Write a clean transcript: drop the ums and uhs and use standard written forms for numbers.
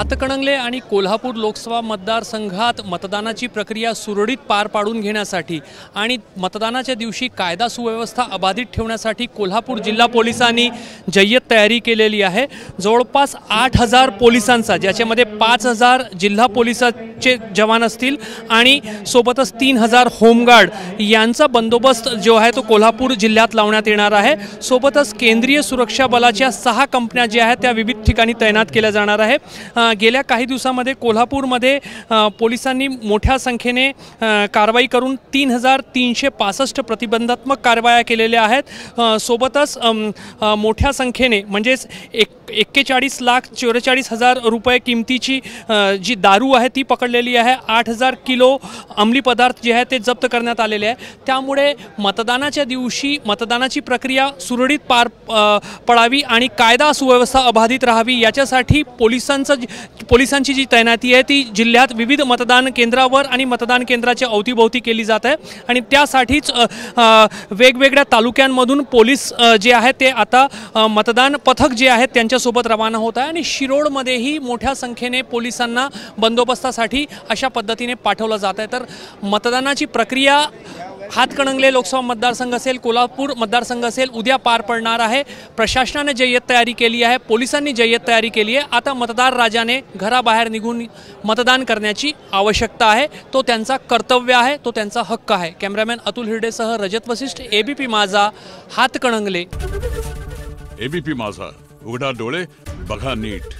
हातकणंगले आणि कोल्हापूर लोकसभा मतदारसंघात मतदानाची प्रक्रिया सुरळीत पार पाडून घेण्यासाठी आणि मतदानाच्या दिवशी कायदा सुव्यवस्था अबाधित ठेवण्यासाठी कोल्हापूर जिल्हा पोलिसांनी जय्यत तयारी केलेली आहे। जवळपास 8000 पोलिसांचा, ज्याच्यामध्ये 5000 जिल्हा पोलिसाचे जवान असतील आणि सोबतच 3000 होमगार्ड यांचा बंदोबस्त जो आहे तो कोल्हापूर जिल्ह्यात लावण्यात येणार आहे। सोबतच केंद्रीय सुरक्षा बलाच्या 6 कंपन्या ज्या आहेत त्या विविध ठिकाणी तैनात केल्या जाणार आहे। गेल्या काही दिवसांमध्ये कोल्हापूरमध्ये पोलिसांनी मोठ्या संख्येने कारवाई करून 3365 प्रतिबंधात्मक कारवाया केलेल्या आहेत। सोबतच मोठ्या संख्येने म्हणजेच 41,44,000 रुपये किमतीची जी दारू आहे ती पकडलेली आहे। 8000 किलो अंमली पदार्थ जे आहे ते जप्त करण्यात आलेले आहे। त्यामुळे मतदानाच्या दिवशी मतदानाची प्रक्रिया सुरळीत पार पडावी आणि कायदा सुव्यवस्था अबाधित राहावी याच्यासाठी पोलिसांची जी तैनाती आहे ती जिल्ह्यात विविध मतदान केंद्रावर आणि मतदान केंद्राच्या अवतीभोवती केली जात आहे आणि त्यासाठीच वेगवेगळ्या तालुक्यांमधून पोलीस जे आहेत ते आता मतदान पथक जे आहेत त्यांच्यासोबत रवाना होत आहे आणि शिरोडमध्येही मोठ्या संख्येने पोलिसांना बंदोबस्तासाठी अशा पद्धतीने पाठवलं जात आहे। तर मतदानाची प्रक्रिया हातकणंगले लोकसभा मतदारसंघ असेल, कोल्हापूर मतदारसंघ असेल, उद्या पार पडणार आहे। प्रशासनाने जय्यत तयारी केली आहे, पोलिसांनी जय्यत तयारी केली आहे। आता मतदार राजाने घराबाहेर निघून मतदान करण्याची आवश्यकता आहे, तो त्यांचा कर्तव्य आहे, तो त्यांचा हक्क आहे। कॅमेरामॅन अतुल हिरडेसह रजत वशिष्ठ, एबीपी माझा, हातकणंगले। एबीपी माझा, उघडा डोळे बघा नीट।